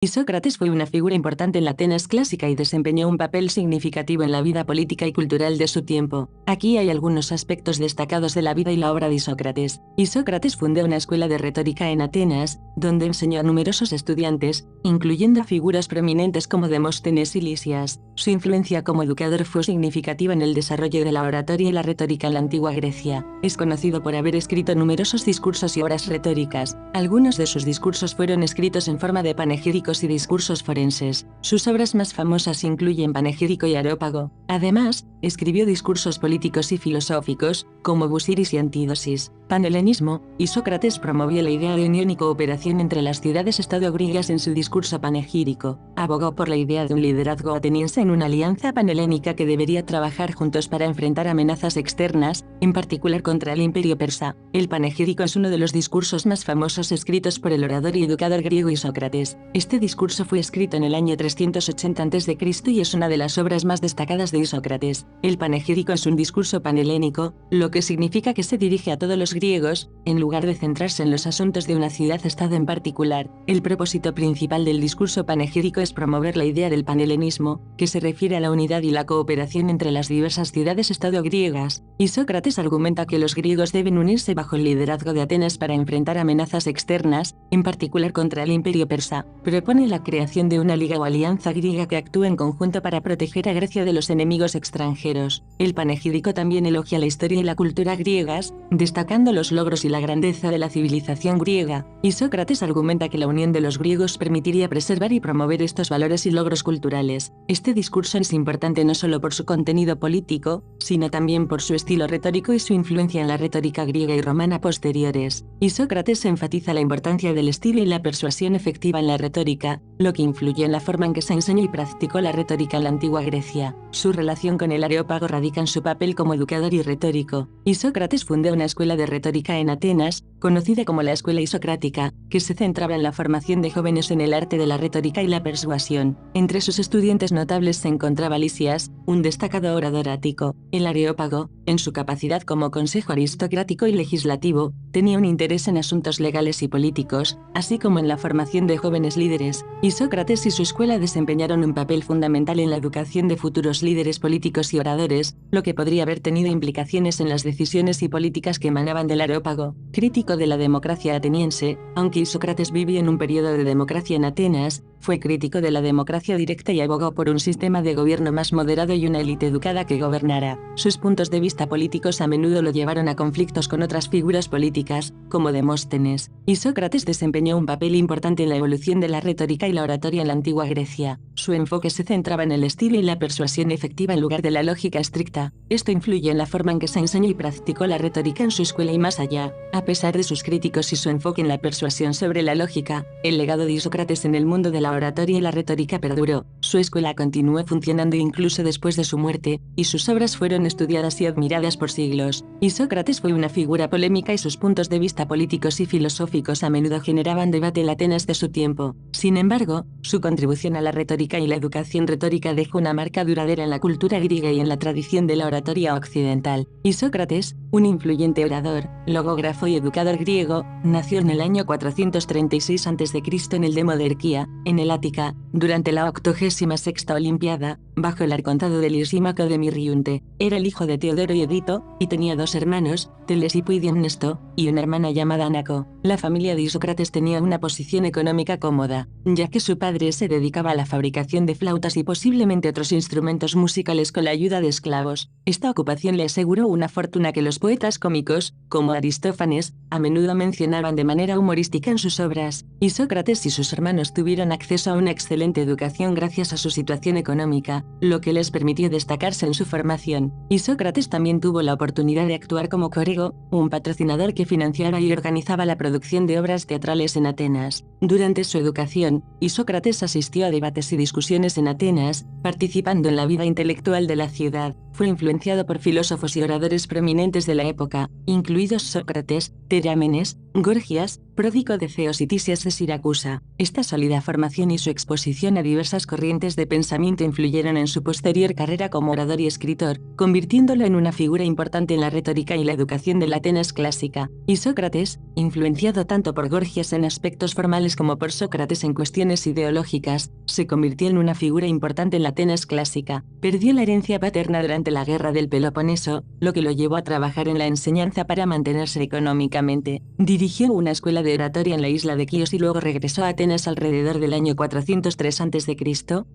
Isócrates fue una figura importante en la Atenas clásica y desempeñó un papel significativo en la vida política y cultural de su tiempo. Aquí hay algunos aspectos destacados de la vida y la obra de Isócrates. Isócrates fundó una escuela de retórica en Atenas, donde enseñó a numerosos estudiantes, incluyendo a figuras prominentes como Demóstenes y Lisias. Su influencia como educador fue significativa en el desarrollo de la oratoria y la retórica en la antigua Grecia. Es conocido por haber escrito numerosos discursos y obras retóricas. Algunos de sus discursos fueron escritos en forma de panegíricos y discursos forenses. Sus obras más famosas incluyen Panegírico y Areópago. Además, escribió discursos políticos y filosóficos, como Busiris y Antídosis. Panhelenismo. Isócrates promovió la idea de unión y cooperación entre las ciudades-estado griegas en su discurso panegírico. Abogó por la idea de un liderazgo ateniense en una alianza panhelénica que debería trabajar juntos para enfrentar amenazas externas, en particular contra el imperio persa. El panegírico es uno de los discursos más famosos escritos por el orador y educador griego Isócrates. Este discurso fue escrito en el año 380 a.C. y es una de las obras más destacadas de Isócrates. El panegírico es un discurso panhelénico, lo que significa que se dirige a todos los griegos, en lugar de centrarse en los asuntos de una ciudad-estado en particular. El propósito principal del discurso panegírico es promover la idea del panhelenismo, que se refiere a la unidad y la cooperación entre las diversas ciudades-estado griegas. Isócrates argumenta que los griegos deben unirse bajo el liderazgo de Atenas para enfrentar amenazas externas, en particular contra el imperio persa. Propone la creación de una liga o alianza griega que actúe en conjunto para proteger a Grecia de los enemigos extranjeros. El panegírico también elogia la historia y la cultura griegas, destacando los logros y la grandeza de la civilización griega. Isócrates argumenta que la unión de los griegos permitiría preservar y promover estos valores y logros culturales. Este discurso es importante no solo por su contenido político, sino también por su estilo retórico y su influencia en la retórica griega y romana posteriores. Isócrates enfatiza la importancia del estilo y la persuasión efectiva en la retórica, lo que influyó en la forma en que se enseñó y practicó la retórica en la antigua Grecia. Su relación con el Areópago radica en su papel como educador y retórico. Isócrates fundó una escuela de retórica en Atenas, conocida como la Escuela Isocrática, que se centraba en la formación de jóvenes en el arte de la retórica y la persuasión. Entre sus estudiantes notables se encontraba Lisias, un destacado orador ático. El Areópago, en su capacidad como consejo aristocrático y legislativo, tenía un interés en asuntos legales y políticos, así como en la formación de jóvenes líderes. Isócrates y su escuela desempeñaron un papel fundamental en la educación de futuros líderes políticos y oradores, lo que podría haber tenido implicaciones en las decisiones y políticas que emanaban del Areópago. Crítico de la democracia ateniense, aunque Isócrates vivía en un periodo de democracia en Atenas, fue crítico de la democracia directa y abogó por un sistema de gobierno más moderado y una élite educada que gobernara. Sus puntos de vista políticos a menudo lo llevaron a conflictos con otras figuras políticas, como Demóstenes. Isócrates desempeñó un papel importante en la evolución de la retórica y la oratoria en la antigua Grecia. Su enfoque se centraba en el estilo y la persuasión efectiva en lugar de la lógica estricta. Esto influyó en la forma en que se enseñó y practicó la retórica en su escuela y más allá. A pesar de sus críticos y su enfoque en la persuasión sobre la lógica, el legado de Isócrates en el mundo de la oratoria y la retórica perduró. Su escuela continuó funcionando incluso después de su muerte, y sus obras fueron estudiadas y admiradas por siglos. Isócrates fue una figura polémica y sus puntos de vista políticos y filosóficos a menudo generaban debate en la Atenas de su tiempo. Sin embargo, su contribución a la retórica y la educación retórica dejó una marca duradera en la cultura griega y en la tradición de la oratoria occidental. Isócrates, un influyente orador, logógrafo y educador griego, nació en el año 436 a.C. en el Demo de Erquía, en el Ática, durante la 86ª Olimpiada, bajo el arcontado de Lisímaco de Mirriunte. Era el hijo de Teodoro y Edito, y tenía dos hermanos, Telesipo y Diomnesto, y una hermana llamada Anaco. La familia de Isócrates tenía una posición económica cómoda, ya que su padre se dedicaba a la fabricación de flautas y posiblemente otros instrumentos musicales con la ayuda de esclavos. Esta ocupación le aseguró una fortuna que los poetas cómicos, como Aristófanes, a menudo mencionaban de manera humorística en sus obras. Isócrates y sus hermanos tuvieron acceso a una excelente educación gracias a su situación económica, lo que les permitió destacarse en su formación. Isócrates también tuvo la oportunidad de actuar como corego, un patrocinador que financiaba y organizaba la producción de obras teatrales en Atenas. Durante su educación, Isócrates asistió a debates y discusiones en Atenas, participando en la vida intelectual de la ciudad. fue influenciado por filósofos y oradores prominentes de la época, incluidos Sócrates, Terámenes, Gorgias, pródigo de Ceos y Tisias de Siracusa. Esta sólida formación y su exposición a diversas corrientes de pensamiento influyeron en su posterior carrera como orador y escritor, convirtiéndolo en una figura importante en la retórica y la educación de la Atenas clásica. Y Sócrates, influenciado tanto por Gorgias en aspectos formales como por Sócrates en cuestiones ideológicas, se convirtió en una figura importante en la Atenas clásica. Perdió la herencia paterna durante la guerra del Peloponeso, lo que lo llevó a trabajar en la enseñanza para mantenerse económicamente. Dirigió una escuela de oratoria en la isla de Quíos y luego regresó a Atenas alrededor del año 403 a.C.,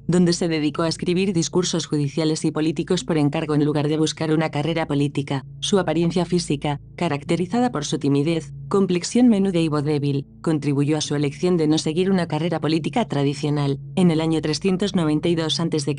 donde se dedicó a escribir discursos judiciales y políticos por encargo en lugar de buscar una carrera política. Su apariencia física, caracterizada por su timidez, complexión menuda y voz débil, contribuyó a su elección de no seguir una carrera política tradicional. En el año 392 a.C.,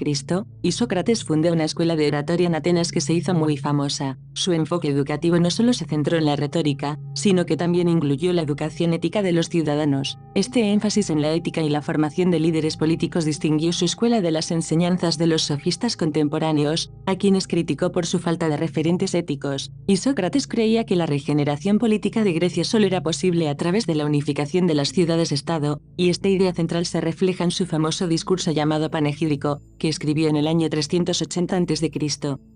Isócrates fundó una escuela de oratoria en Atenas que se hizo muy famosa. Su enfoque educativo no solo se centró en la retórica, sino que también incluyó la educación ética de los ciudadanos. Este énfasis en la ética y la formación de líderes políticos distinguió su escuela de las enseñanzas de los sofistas contemporáneos, a quienes criticó por su falta de referentes éticos. Isócrates creía que la regeneración política de Grecia solo era posible a través de la unificación de las ciudades-estado, y esta idea central se refleja en su famoso discurso llamado Panegírico, que escribió en el año 380 a.C.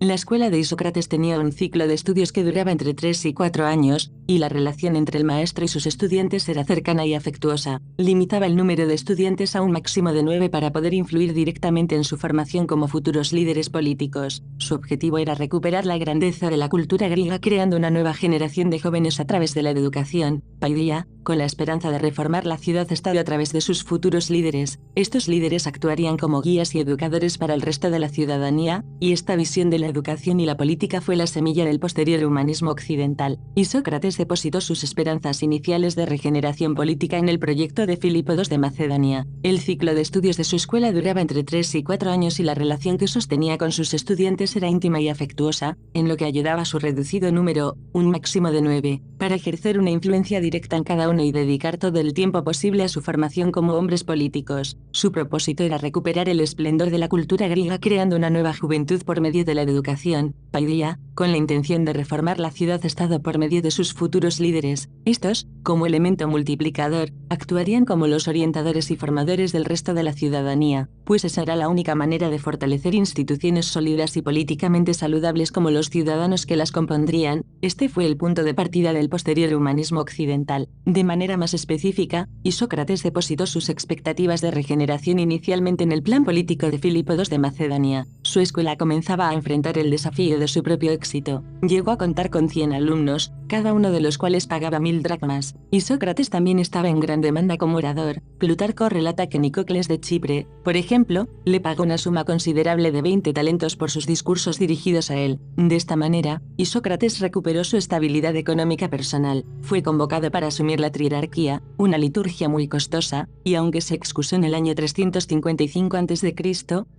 La escuela de Isócrates tenía un ciclo de estudios que duraba entre 3 y 4 años, y la relación entre el maestro y sus estudiantes era cercana y afectuosa. Limitaba el número de estudiantes a un máximo de 9 para poder influir directamente en su formación como futuros líderes políticos. Su objetivo era recuperar la grandeza de la cultura griega creando una nueva generación de jóvenes a través de la educación, paideia, con la esperanza de reformar la ciudad-estado a través de sus futuros líderes. Estos líderes actuarían como guías y educadores para el resto de la ciudadanía, y esta visión de la educación y la política fue la semilla del posterior humanismo occidental. Isócrates depositó sus esperanzas iniciales de regeneración política en el proyecto de Filipo II de Macedonia. El ciclo de estudios de su escuela duraba entre 3 y 4 años y la relación que sostenía con sus estudiantes era íntima y afectuosa, en lo que ayudaba a su reducido número, un máximo de 9, para ejercer una influencia directa en cada uno y dedicar todo el tiempo posible a su formación como hombres políticos. Su propósito era recuperar el esplendor de la cultura griega creando una nueva juventud por medio de la educación, paideia, con la intención de reformar la ciudad-estado por medio de sus futuros líderes. Estos, como elemento multiplicador, actuarían como los orientadores y formadores del resto de la ciudadanía, pues esa era la única manera de fortalecer instituciones sólidas y políticamente saludables como los ciudadanos que las compondrían. Este fue el punto de partida del posterior humanismo occidental. De manera más específica, Isócrates depositó sus expectativas de regeneración inicialmente en el plan político de Filipo II de Macedonia. Su escuela comenzaba a enfrentar el desafío de su propio éxito. Llegó a contar con 100 alumnos, cada uno de los cuales pagaba 1000 dracmas. Isócrates también estaba en gran demanda como orador. Plutarco relata que Nicocles de Chipre, por ejemplo, le pagó una suma considerable de 20 talentos por sus discursos dirigidos a él. De esta manera, Isócrates recuperó su estabilidad económica personal. Fue convocado para asumir la trierarquía, una liturgia muy costosa, y aunque se excusó en el año 355 a.C.,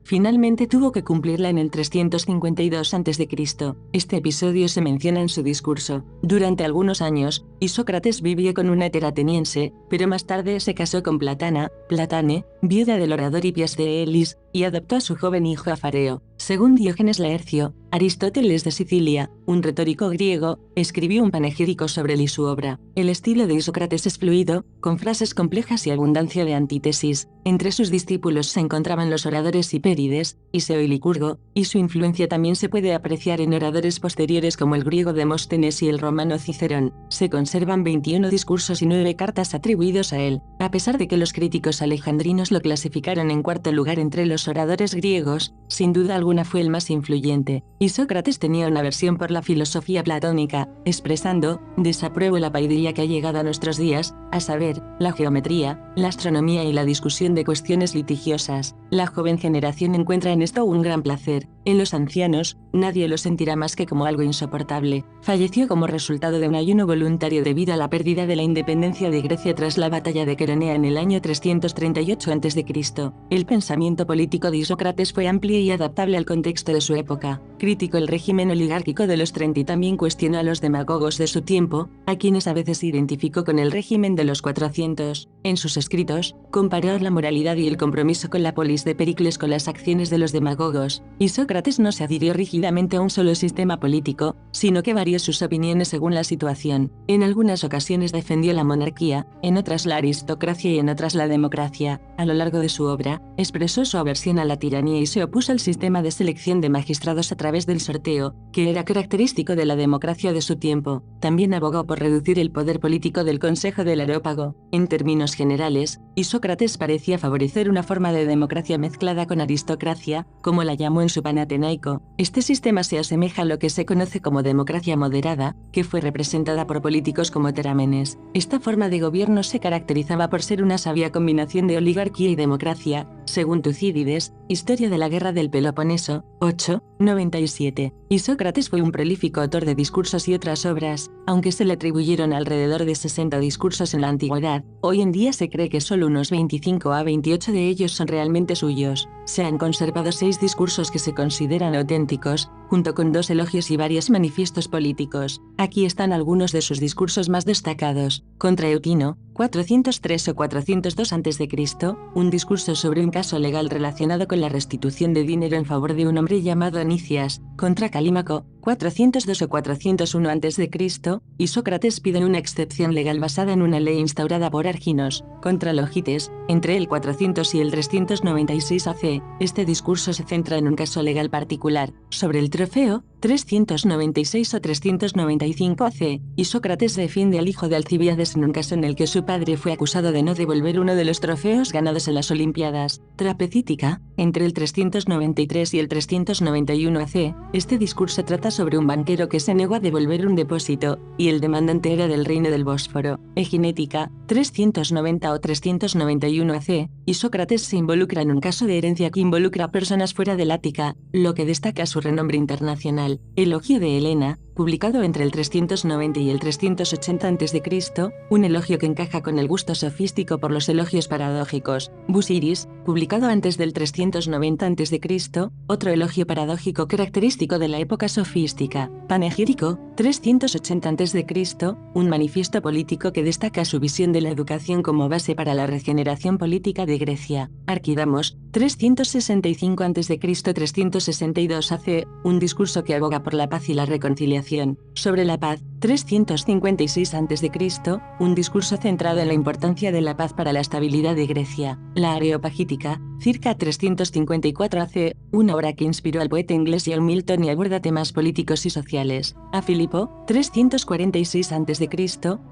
finalmente tuvo que cumplirla en el 352 a.C. Este episodio se menciona en su discurso. Durante algunos años, Isócrates vivió con una ateniense, pero más tarde se casó con Platane, viuda del orador Hipias de Elis, y adoptó a su joven hijo Afareo. Según Diógenes Laercio, Aristóteles de Sicilia, un retórico griego, escribió un panegírico sobre él y su obra. El estilo de Isócrates es fluido, con frases complejas y abundancia de antítesis. Entre sus discípulos se encontraban los oradores Hipérides, Iseo y Licurgo, y su influencia también se puede apreciar en oradores posteriores como el griego Demóstenes y el romano Cicerón. Se conservan 21 discursos y 9 cartas atribuidos a él. A pesar de que los críticos alejandrinos lo clasificaron en cuarto lugar entre los oradores griegos, sin duda alguna fue el más influyente. Isócrates tenía una aversión por la filosofía platónica, expresando: desapruebo la paideia que ha llegado a nuestros días, a saber, la geometría, la astronomía y la discusión de cuestiones litigiosas. La joven generación encuentra en esto un gran placer. En los ancianos, nadie lo sentirá más que como algo insoportable. Falleció como resultado de un ayuno voluntario debido a la pérdida de la independencia de Grecia tras la batalla de Queronea en el año 338 a.C. El pensamiento político de Isócrates fue amplio y adaptable al contexto de su época. criticó el régimen oligárquico de los 30 y también cuestionó a los demagogos de su tiempo, a quienes a veces identificó con el régimen de los 400. En sus escritos, comparó la moralidad y el compromiso con la polis de Pericles con las acciones de los demagogos, y Sócrates no se adhirió rígidamente a un solo sistema político, sino que varió sus opiniones según la situación. En algunas ocasiones defendió la monarquía, en otras la aristocracia y en otras la democracia. A lo largo de su obra, expresó su aversión a la tiranía y se opuso al sistema de selección de magistrados a través del sorteo, que era característico de la democracia de su tiempo. También abogó por reducir el poder político del Consejo del Areópago. En términos generales, Isócrates parecía favorecer una forma de democracia mezclada con aristocracia, como la llamó en su Panatenaico. Este sistema se asemeja a lo que se conoce como democracia moderada, que fue representada por políticos como Terámenes. Esta forma de gobierno se caracterizaba por ser una sabia combinación de oligarquía y democracia, según Tucídides, Historia de la Guerra del Peloponeso, 8:97. Isócrates fue un prolífico autor de discursos y otras obras, aunque se le atribuyeron alrededor de 60 discursos en la antigüedad. Hoy en día se cree que solo unos 25 a 28 de ellos son realmente suyos. Se han conservado 6 discursos que se consideran auténticos, junto con 2 elogios y varios manifiestos políticos. Aquí están algunos de sus discursos más destacados. Contra Eutino, 403 o 402 a.C., un discurso sobre un caso legal relacionado con la restitución de dinero en favor de un hombre llamado Anicias. Contra Calímaco, 402 o 401 a.C., y Sócrates pide una excepción legal basada en una ley instaurada por Arginos. Contra Logites, entre el 400 y el 396 AC, este discurso se centra en un caso legal particular. Sobre el trofeo, 396 o 395 AC, y Sócrates defiende al hijo de Alcibíades en un caso en el que su padre fue acusado de no devolver uno de los trofeos ganados en las Olimpiadas. Trapecítica, entre el 393 y el 391 AC, este discurso trata sobre un banquero que se negó a devolver un depósito, y el demandante era del reino del Bósforo. Eginética, 390 o 391 AC, y Sócrates se involucra en un caso de herencia que involucra a personas fuera del Ática, lo que destaca su renombre internacional. Elogio de Helena, publicado entre el 390 y el 380 a.C., un elogio que encaja con el gusto sofístico por los elogios paradójicos. Busiris, publicado antes del 390 a.C., otro elogio paradójico característico de la época sofística. Panegírico, 380 a.C., un manifiesto político que destaca su visión de la educación como base para la regeneración política de Grecia. Arquidamos, 365 a.C., 362 AC, un discurso que aboga por la paz y la reconciliación. Sobre la paz, 356 a.C., un discurso centrado en la importancia de la paz para la estabilidad de Grecia. La Areopagítica, circa 354 AC, una obra que inspiró al poeta inglés John Milton y aborda temas políticos y sociales. A Filipo, 346 a.C.,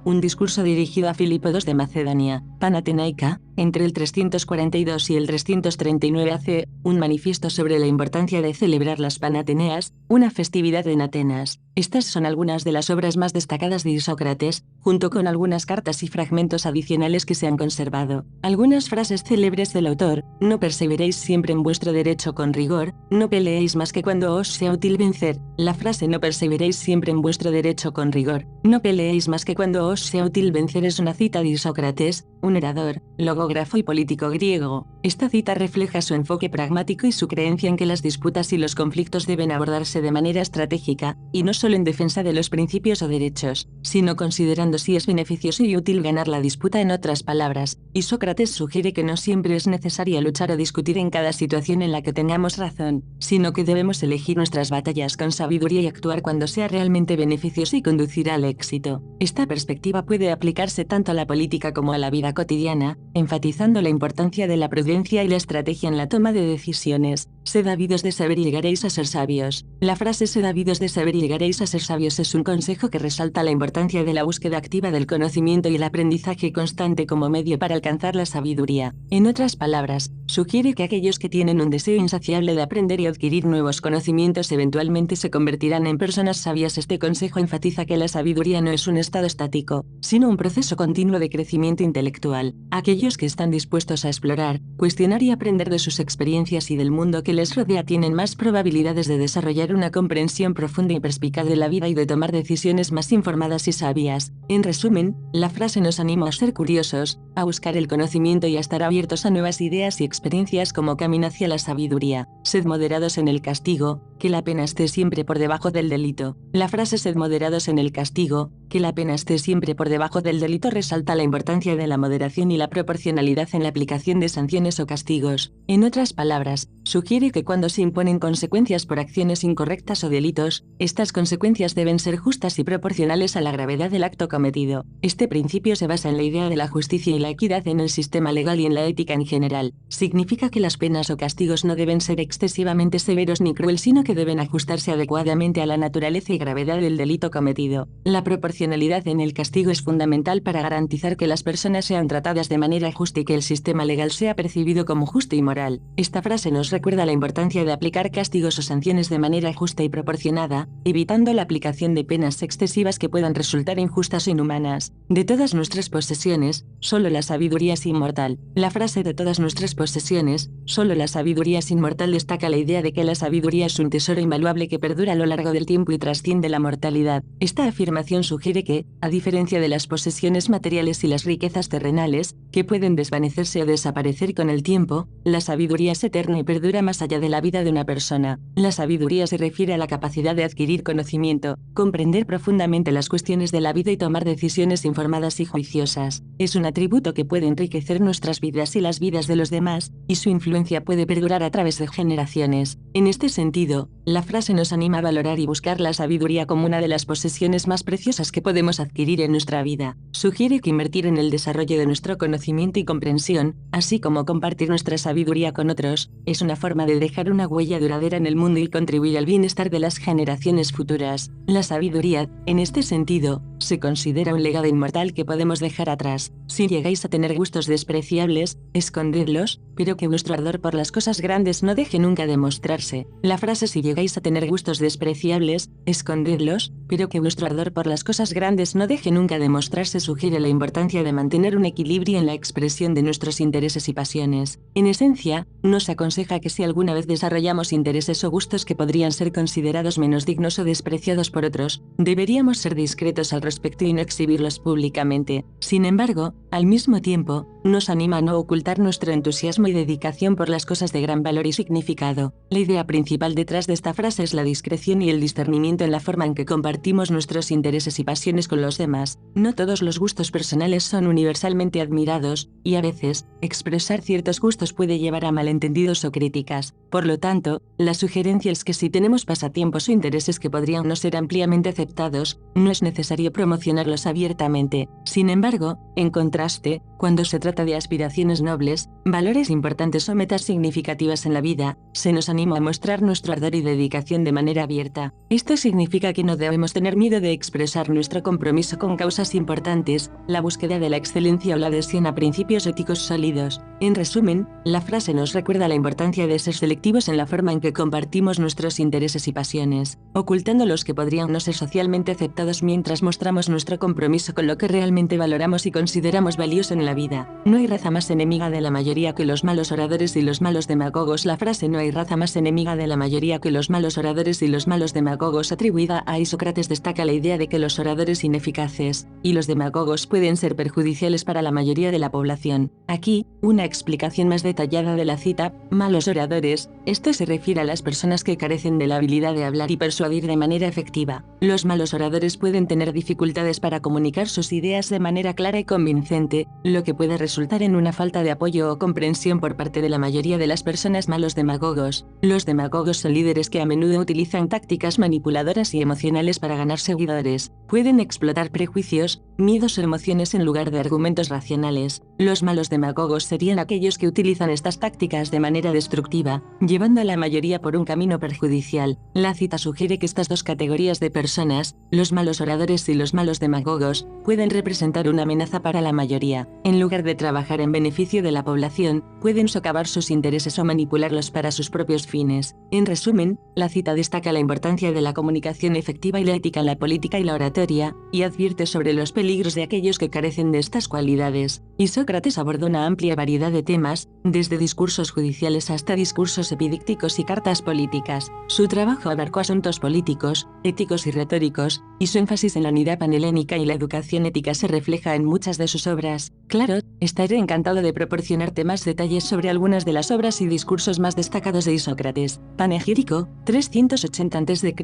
un discurso dirigido a Filipo II de Macedonia. Panatenaica, entre el 342 y el 339 AC, un manifiesto sobre la importancia de celebrar las Panateneas, una festividad en Atenas. Estas son algunas de las obras más destacadas de Isócrates, junto con algunas cartas y fragmentos adicionales que se han conservado. Algunas frases célebres del autor: no perseveréis siempre en vuestro derecho con rigor, no peleéis más que cuando os sea útil vencer. La frase no perseveréis siempre en vuestro derecho con rigor, no peleéis más que cuando os sea útil vencer es una cita de Isócrates, un orador, logógrafo y político griego. Esta cita refleja su enfoque pragmático y su creencia en que las disputas y los conflictos deben abordarse de manera estratégica, y no solo en defensa de los principios o derechos, sino considerando si es beneficioso y útil ganar la disputa. En otras palabras, Isócrates sugiere que no siempre es necesario luchar o discutir en cada situación en la que tengamos razón, sino que debemos elegir nuestras batallas con sabiduría y actuar cuando sea realmente beneficioso y conducirá al éxito. Esta perspectiva puede aplicarse tanto a la política como a la vida cotidiana, enfatizando la importancia de la prudencia y la estrategia en la toma de decisiones. Sed ávidos de saber y llegaréis a ser sabios. La frase sed ávidos de saber y llegaréis a ser sabios es un consejo que resalta la importancia de la búsqueda activa del conocimiento y el aprendizaje constante como medio para alcanzar la sabiduría. En otras palabras, sugiere que aquellos que tienen un deseo insaciable de aprender y adquirir nuevos conocimientos eventualmente se convertirán en personas sabias. Este consejo enfatiza que la sabiduría no es un estado estático, sino un proceso continuo de crecimiento intelectual. Aquellos que están dispuestos a explorar, cuestionar y aprender de sus experiencias y del mundo que que les rodea tienen más probabilidades de desarrollar una comprensión profunda y perspicaz de la vida y de tomar decisiones más informadas y sabias. En resumen, la frase nos anima a ser curiosos, a buscar el conocimiento y a estar abiertos a nuevas ideas y experiencias como camino hacia la sabiduría. Sed moderados en el castigo, que la pena esté siempre por debajo del delito. La frase sed moderados en el castigo, que la pena esté siempre por debajo del delito resalta la importancia de la moderación y la proporcionalidad en la aplicación de sanciones o castigos. En otras palabras, sugiere que cuando se imponen consecuencias por acciones incorrectas o delitos, estas consecuencias deben ser justas y proporcionales a la gravedad del acto cometido. Este principio se basa en la idea de la justicia y la equidad en el sistema legal y en la ética en general. Significa que las penas o castigos no deben ser excesivamente severos ni crueles, sino que deben ajustarse adecuadamente a la naturaleza y gravedad del delito cometido. La proporcionalidad en el castigo es fundamental para garantizar que las personas sean tratadas de manera justa y que el sistema legal sea percibido como justo y moral. Esta frase nos recuerda la importancia de aplicar castigos o sanciones de manera justa y proporcionada, evitando la aplicación de penas excesivas que puedan resultar injustas o inhumanas. De todas nuestras posesiones, solo la sabiduría es inmortal. La frase de todas nuestras posesiones, solo la sabiduría es inmortal destaca la idea de que la sabiduría es un tesoro invaluable que perdura a lo largo del tiempo y trasciende la mortalidad. Esta afirmación sugiere que, a diferencia de las posesiones materiales y las riquezas terrenales, que pueden desvanecerse o desaparecer con el tiempo, la sabiduría es eterna y perdura más allá de la vida de una persona. La sabiduría se refiere a la capacidad de adquirir conocimiento, comprender profundamente las cuestiones de la vida y tomar decisiones informadas y juiciosas. Es un atributo que puede enriquecer nuestras vidas y las vidas de los demás, y su influencia puede perdurar a través de generaciones. En este sentido, la frase nos anima a valorar y buscar la sabiduría como una de las posesiones más preciosas que podemos adquirir en nuestra vida. Sugiere que invertir en el desarrollo de nuestro conocimiento y comprensión, así como compartir nuestra sabiduría con otros, es una forma de dejar una huella duradera en el mundo y contribuir al bienestar de las generaciones futuras. La sabiduría, en este sentido, se considera un legado inmortal que podemos dejar atrás. Si llegáis a tener gustos despreciables, escondedlos, pero que vuestro ardor por las cosas grandes no deje nunca de mostrarse. La frase si llegáis a tener gustos despreciables, escondedlos, pero que vuestro ardor por las cosas grandes no deje nunca de mostrarse sugiere la importancia de mantener un equilibrio en la expresión de nuestros intereses y pasiones. En esencia, nos aconseja que si alguna vez desarrollamos intereses o gustos que podrían ser considerados menos dignos o despreciados por otros, deberíamos ser discretos al respecto y no exhibirlos públicamente. Sin embargo, al mismo tiempo, nos anima a no ocultar nuestro entusiasmo y dedicación por las cosas de gran valor y significado. La idea principal detrás de esta frase es la discreción y el discernimiento en la forma en que compartimos nuestros intereses y pasiones con los demás. No todos los gustos personales son universalmente admirados, y a veces, expresar ciertos gustos puede llevar a malentendidos o críticas. Por lo tanto, la sugerencia es que si tenemos pasatiempos o intereses que podrían no ser ampliamente aceptados, no es necesario promocionarlos abiertamente. Sin embargo, en contraste, cuando se trata de aspiraciones nobles, valores importantes o metas significativas en la vida, se nos anima a mostrar nuestro ardor y dedicación de manera abierta. Esto significa que no debemos tener miedo de expresar nuestro compromiso con causas importantes, la búsqueda de la excelencia o la adhesión a principios éticos sólidos. En resumen, la frase nos recuerda la importancia de ser selectivos en la forma en que compartimos nuestros intereses y pasiones, ocultando los que podrían no ser socialmente aceptados mientras mostramos nuestro compromiso con lo que realmente valoramos y consideramos valioso en la vida. No hay raza más enemiga de la mayoría que los malos oradores y los malos demagogos. La frase no hay raza más enemiga de la mayoría que los malos oradores y los malos demagogos atribuida a Isócrates destaca la idea de que los oradores ineficaces y los demagogos pueden ser perjudiciales para la mayoría de la población. Aquí, una explicación más detallada de la cita, malos oradores, esto se refiere a las personas que carecen de la habilidad de hablar y persuadir de manera efectiva. Los malos oradores pueden tener dificultades para comunicar sus ideas de manera clara y convincente, lo que puede resultar en una falta de apoyo o comprensión por parte de la mayoría de las personas. Malos demagogos. Los demagogos son líderes que a menudo utilizan tácticas manipuladoras y emocionales para ganar seguidores. Pueden explotar prejuicios, miedos o emociones en lugar de argumentos racionales. Los malos demagogos serían aquellos que utilizan estas tácticas de manera destructiva, llevando a la mayoría por un camino perjudicial. La cita sugiere que estas dos categorías de personas, los malos oradores y los malos demagogos, pueden representar una amenaza para la mayoría. En lugar de trabajar en beneficio de la población, pueden socavar sus intereses o manipularlos para sus propios fines. En resumen, la cita destaca la importancia de la comunicación efectiva y la ética en la política y la oratoria oratoria, y advierte sobre los peligros de aquellos que carecen de estas cualidades. Isócrates abordó una amplia variedad de temas, desde discursos judiciales hasta discursos epidícticos y cartas políticas. Su trabajo abarcó asuntos políticos, éticos y retóricos, y su énfasis en la unidad panhelénica y la educación ética se refleja en muchas de sus obras. Claro, estaré encantado de proporcionarte más detalles sobre algunas de las obras y discursos más destacados de Isócrates. Panegírico, 380 a.C.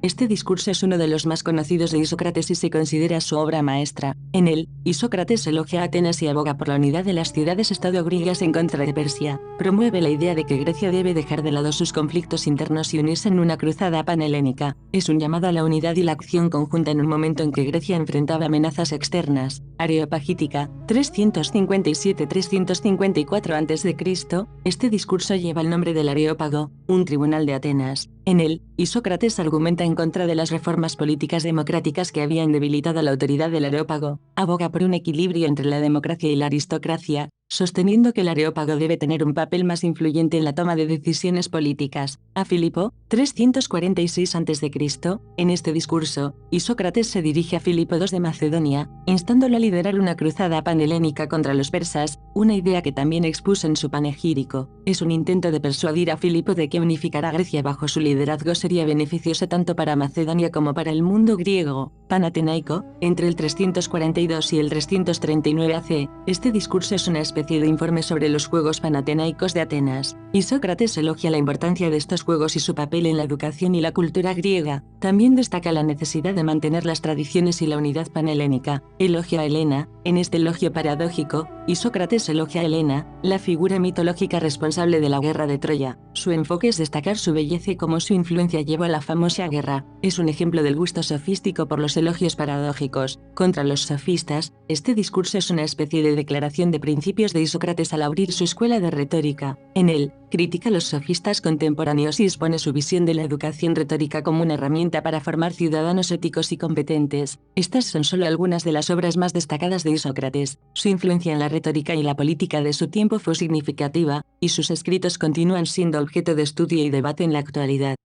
Este discurso es uno de los más conocidos de Isócrates y se considera su obra maestra. En él, Isócrates elogia a Atenas y aboga por la unidad de las ciudades-estado griegas en contra de Persia. Promueve la idea de que Grecia debe dejar de lado sus conflictos internos y unirse en una cruzada panhelénica. Es un llamado a la unidad y la acción conjunta en un momento en que Grecia enfrentaba amenazas externas. Areopagítica, 357-354 a.C. Este discurso lleva el nombre del Areópago, un tribunal de Atenas. En él, Isócrates argumenta en contra de las reformas políticas democráticas que habían debilitado la autoridad del Areópago. Aboga por un equilibrio entre la democracia y la aristocracia, sosteniendo que el Areópago debe tener un papel más influyente en la toma de decisiones políticas. A Filipo, 346 a.C. En este discurso, Isócrates se dirige a Filipo II de Macedonia, instándolo a liderar una cruzada panhelénica contra los persas, una idea que también expuso en su panegírico. Es un intento de persuadir a Filipo de que unificar a Grecia bajo su liderazgo sería beneficioso tanto para Macedonia como para el mundo griego. Panatenaico, entre el 342 y el 339 AC, este discurso es una especie de informe sobre los Juegos Panatenaicos de Atenas. Isócrates elogia la importancia de estos juegos y su papel en la educación y la cultura griega. También destaca la necesidad de mantener las tradiciones y la unidad panhelénica. Elogia a Helena. En este elogio paradójico, Isócrates elogia a Helena, la figura mitológica responsable de la guerra de Troya. Su enfoque es destacar su belleza y cómo su influencia llevó a la famosa guerra. Es un ejemplo del gusto sofístico por los elogios paradójicos. Contra los sofistas, este discurso es una especie de declaración de principios de Isócrates al abrir su escuela de retórica. En él, critica a los sofistas contemporáneos y expone su visión de la educación retórica como una herramienta para formar ciudadanos éticos y competentes. Estas son solo algunas de las obras más destacadas de Isócrates. Su influencia en la retórica y la política de su tiempo fue significativa, y sus escritos continúan siendo objeto de estudio y debate en la actualidad.